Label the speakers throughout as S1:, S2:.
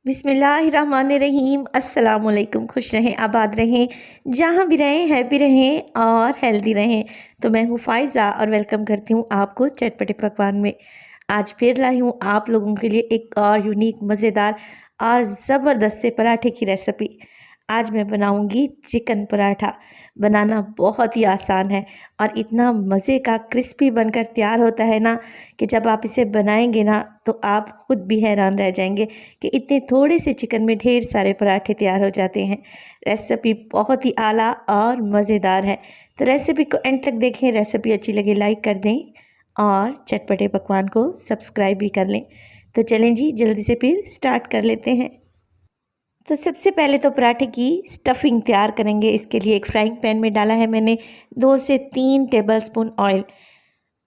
S1: बिस्मिल्लाहिर्रहमानिर्रहीम। अस्सलामुअलैकुम। खुश रहें, आबाद रहें, जहाँ भी रहें हैप्पी रहें और हेल्दी रहें। तो मैं हूँ फ़ाइज़ा और वेलकम करती हूँ आपको चटपटे पकवान में। आज फिर लाई हूँ आप लोगों के लिए एक और यूनिक मज़ेदार और ज़बरदस्त से पराठे की रेसिपी। आज मैं बनाऊंगी चिकन पराठा। बनाना बहुत ही आसान है और इतना मज़े का क्रिस्पी बनकर तैयार होता है ना कि जब आप इसे बनाएंगे ना तो आप ख़ुद भी हैरान रह जाएंगे कि इतने थोड़े से चिकन में ढेर सारे पराठे तैयार हो जाते हैं। रेसिपी बहुत ही आला और मज़ेदार है, तो रेसिपी को एंड तक देखें। रेसिपी अच्छी लगे लाइक कर दें और चटपटे पकवान को सब्सक्राइब भी कर लें। तो चलें जी, जल्दी से फिर स्टार्ट कर लेते हैं। तो सबसे पहले तो पराठे की स्टफिंग तैयार करेंगे। इसके लिए एक फ्राइंग पैन में डाला है मैंने 2 से 3 टेबलस्पून ऑयल।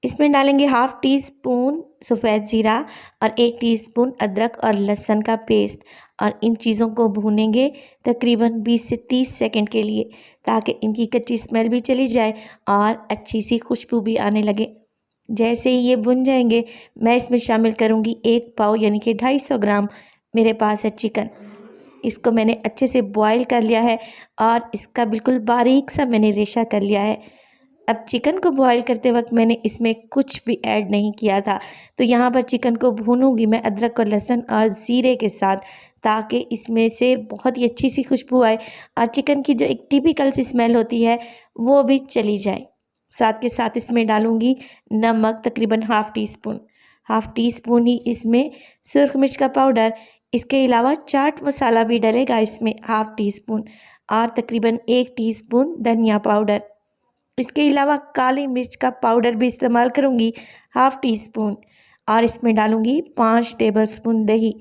S1: इसमें डालेंगे हाफ़ टी स्पून सफ़ेद ज़ीरा और 1 टीस्पून अदरक और लहसुन का पेस्ट, और इन चीज़ों को भूनेंगे तकरीबन 20 से 30 सेकंड के लिए, ताकि इनकी कच्ची स्मेल भी चली जाए और अच्छी सी खुशबू भी आने लगे। जैसे ही ये भुन जाएंगे, मैं इसमें शामिल करूँगी 1 पाव यानी कि 250 ग्राम मेरे पास है चिकन। इसको मैंने अच्छे से बॉईल कर लिया है और इसका बिल्कुल बारीक सा मैंने रेशा कर लिया है। अब चिकन को बॉईल करते वक्त मैंने इसमें कुछ भी ऐड नहीं किया था, तो यहाँ पर चिकन को भूनूंगी मैं अदरक और लहसुन और ज़ीरे के साथ, ताकि इसमें से बहुत ही अच्छी सी खुशबू आए और चिकन की जो एक टिपिकल सी स्मेल होती है वो भी चली जाए। साथ के साथ इसमें डालूंगी नमक तकरीबन हाफ़ टी स्पून ही इसमें सुरख मिर्च का पाउडर। इसके अलावा चाट मसाला भी डलेगा इसमें हाफ़ टी स्पून, और तकरीबन 1 टीस्पून धनिया पाउडर। इसके अलावा काली मिर्च का पाउडर भी इस्तेमाल करूँगी हाफ़ टी स्पून, और इसमें डालूँगी 5 टेबलस्पून दही।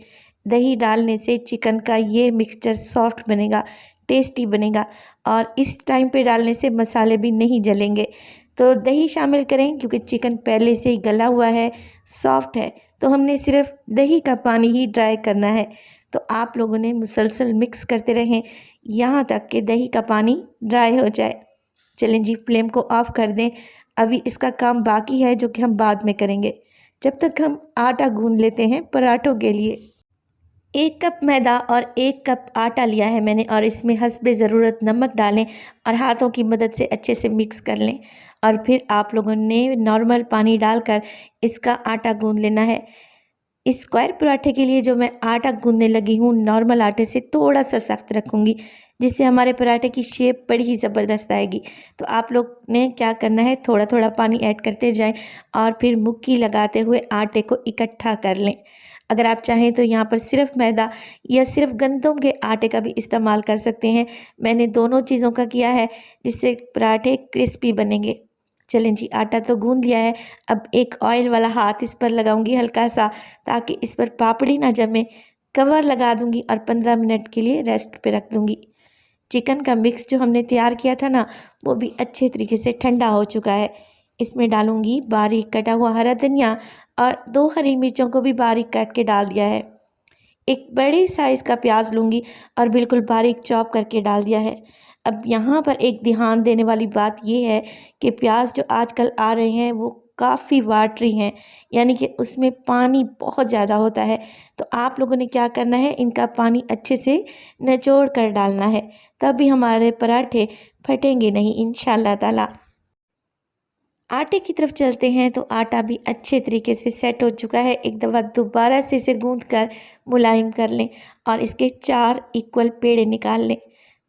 S1: दही डालने से चिकन का ये मिक्सचर सॉफ्ट बनेगा, टेस्टी बनेगा, और इस टाइम पे डालने से मसाले भी नहीं जलेंगे। तो दही शामिल करें क्योंकि चिकन पहले से ही गला हुआ है, सॉफ्ट है, तो हमने सिर्फ दही का पानी ही ड्राई करना है। तो आप लोगों ने मुसलसल मिक्स करते रहें यहाँ तक कि दही का पानी ड्राई हो जाए। चलें जी, फ्लेम को ऑफ कर दें। अभी इसका काम बाकी है जो कि हम बाद में करेंगे। जब तक हम आटा गूंद लेते हैं पराठों के लिए। 1 कप मैदा और 1 कप आटा लिया है मैंने, और इसमें हस्बे ज़रूरत नमक डालें और हाथों की मदद से अच्छे से मिक्स कर लें। और फिर आप लोगों ने नॉर्मल पानी डालकर इसका आटा गूंद लेना है। इस स्क्वायर पराठे के लिए जो मैं आटा गूंदने लगी हूँ, नॉर्मल आटे से थोड़ा सा सख्त रखूँगी, जिससे हमारे पराठे की शेप बड़ी ही ज़बरदस्त आएगी। तो आप लोग ने क्या करना है, थोड़ा थोड़ा पानी ऐड करते जाएं और फिर मुक्की लगाते हुए आटे को इकट्ठा कर लें। अगर आप चाहें तो यहाँ पर सिर्फ मैदा या सिर्फ गंदम के आटे का भी इस्तेमाल कर सकते हैं। मैंने दोनों चीज़ों का किया है, जिससे पराठे क्रिस्पी बनेंगे। चलें जी, आटा तो गूंद लिया है। अब एक ऑयल वाला हाथ इस पर लगाऊंगी हल्का सा, ताकि इस पर पापड़ी ना जमे। कवर लगा दूंगी और 15 मिनट के लिए रेस्ट पे रख दूंगी। चिकन का मिक्स जो हमने तैयार किया था ना, वो भी अच्छे तरीके से ठंडा हो चुका है। इसमें डालूंगी बारीक कटा हुआ हरा धनिया, और 2 हरी मिर्चों को भी बारीक काट के डाल दिया है। एक बड़े साइज़ का प्याज लूँगी और बिल्कुल बारीक चॉप करके डाल दिया है। अब यहाँ पर एक ध्यान देने वाली बात ये है कि प्याज जो आजकल आ रहे हैं वो काफ़ी वाटरी हैं, यानी कि उसमें पानी बहुत ज़्यादा होता है। तो आप लोगों ने क्या करना है, इनका पानी अच्छे से निचोड़ कर डालना है, तभी हमारे पराठे फटेंगे नहीं इंशाल्लाह ताला। आटे की तरफ चलते हैं, तो आटा भी अच्छे तरीके से सेट हो चुका है। एक दफ़ा दोबारा से इसे गूंथ कर मुलायम कर लें और इसके 4 इक्वल पेड़े निकाल लें।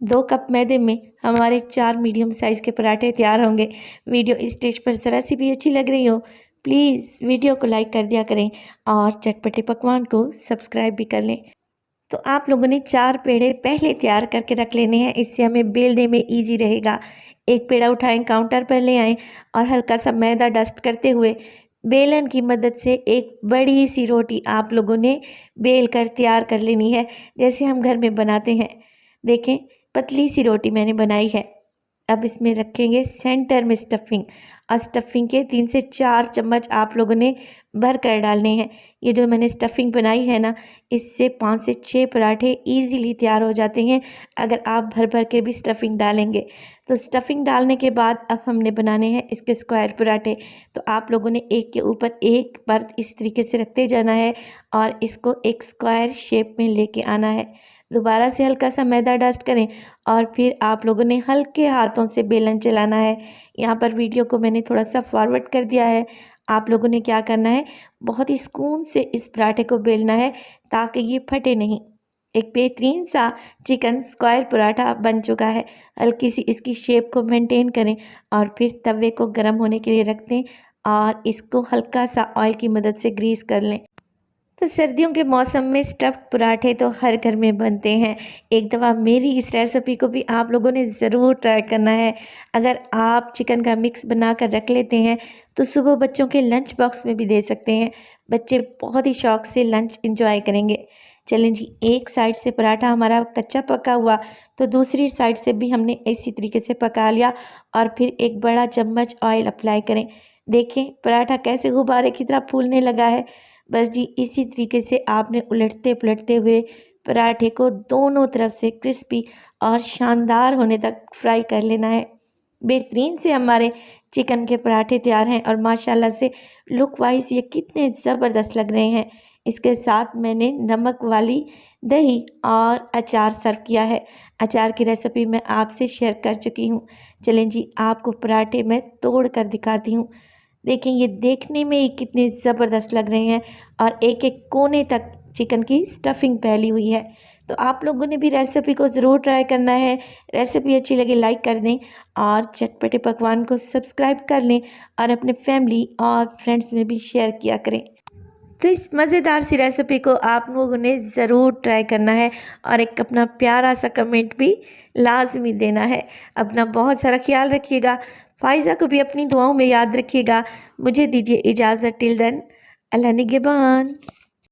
S1: 2 कप मैदे में हमारे 4 मीडियम साइज़ के पराठे तैयार होंगे। वीडियो इस स्टेज पर ज़रा सी भी अच्छी लग रही हो, प्लीज़ वीडियो को लाइक कर दिया करें और चटपटे पकवान को सब्सक्राइब भी कर लें। तो आप लोगों ने 4 पेड़े पहले तैयार करके रख लेने हैं, इससे हमें बेलने में इजी रहेगा। एक पेड़ा उठाएं, काउंटर पर ले आएं और हल्का सा मैदा डस्ट करते हुए बेलन की मदद से एक बड़ी सी रोटी आप लोगों ने बेल कर तैयार कर लेनी है, जैसे हम घर में बनाते हैं। देखें, पतली सी रोटी मैंने बनाई है। अब इसमें रखेंगे सेंटर में स्टफिंग, और स्टफिंग के 3 से 4 चम्मच आप लोगों ने भर कर डालने हैं। ये जो मैंने स्टफिंग बनाई है ना, इससे 5 से 6 पराठे इजीली तैयार हो जाते हैं अगर आप भर भर के भी स्टफिंग डालेंगे। तो स्टफिंग डालने के बाद अब हमने बनाने हैं इसके स्क्वायर पराठे। तो आप लोगों ने एक के ऊपर एक परत इस तरीके से रखते जाना है और इसको एक स्क्वायर शेप में लेके आना है। दोबारा से हल्का सा मैदा डस्ट करें और फिर आप लोगों ने हल्के हाथों से बेलन चलाना है। यहाँ पर वीडियो को मैंने थोड़ा सा फॉरवर्ड कर दिया है। आप लोगों ने क्या करना है, बहुत ही सुकून से इस पराठे को बेलना है ताकि ये फटे नहीं। एक बेहतरीन सा चिकन स्क्वायर पराठा बन चुका है। हल्की सी इसकी शेप को मेंटेन करें और फिर तवे को गर्म होने के लिए रख दें और इसको हल्का सा ऑयल की मदद से ग्रीस कर लें। तो सर्दियों के मौसम में स्टफ़्ड पराठे तो हर घर में बनते हैं। एक दफ़ा मेरी इस रेसिपी को भी आप लोगों ने ज़रूर ट्राई करना है। अगर आप चिकन का मिक्स बना कर रख लेते हैं तो सुबह बच्चों के लंच बॉक्स में भी दे सकते हैं। बच्चे बहुत ही शौक़ से लंच एंजॉय करेंगे। चलें जी, एक साइड से पराठा हमारा कच्चा पका हुआ तो दूसरी साइड से भी हमने इसी तरीके से पका लिया और फिर एक बड़ा चम्मच ऑयल अप्लाई करें। देखें पराठा कैसे गुब्बारे की तरह फूलने लगा है। बस जी इसी तरीके से आपने उलटते पलटते हुए पराठे को दोनों तरफ से क्रिस्पी और शानदार होने तक फ्राई कर लेना है। बेहतरीन से हमारे चिकन के पराठे तैयार हैं और माशाल्लाह से लुक वाइज ये कितने ज़बरदस्त लग रहे हैं। इसके साथ मैंने नमक वाली दही और अचार सर्व किया है। अचार की रेसिपी मैं आपसे शेयर कर चुकी हूँ। चलें जी, आपको पराठे मैं तोड़ कर दिखाती हूँ। देखें ये देखने में ही कितने ज़बरदस्त लग रहे हैं और एक एक कोने तक चिकन की स्टफिंग फैली हुई है। तो आप लोगों ने भी रेसिपी को ज़रूर ट्राई करना है। रेसिपी अच्छी लगे लाइक कर दें और चटपटे पकवान को सब्सक्राइब कर लें और अपने फैमिली और फ्रेंड्स में भी शेयर किया करें। तो इस मज़ेदार सी रेसिपी को आप लोगों ने ज़रूर ट्राई करना है और एक अपना प्यारा सा कमेंट भी लाजमी देना है। अपना बहुत सारा ख्याल रखिएगा। फ़ाइज़ा को भी अपनी दुआओं में याद रखिएगा। मुझे दीजिए इजाज़त। टिल देन, अल्लाह निगहबान।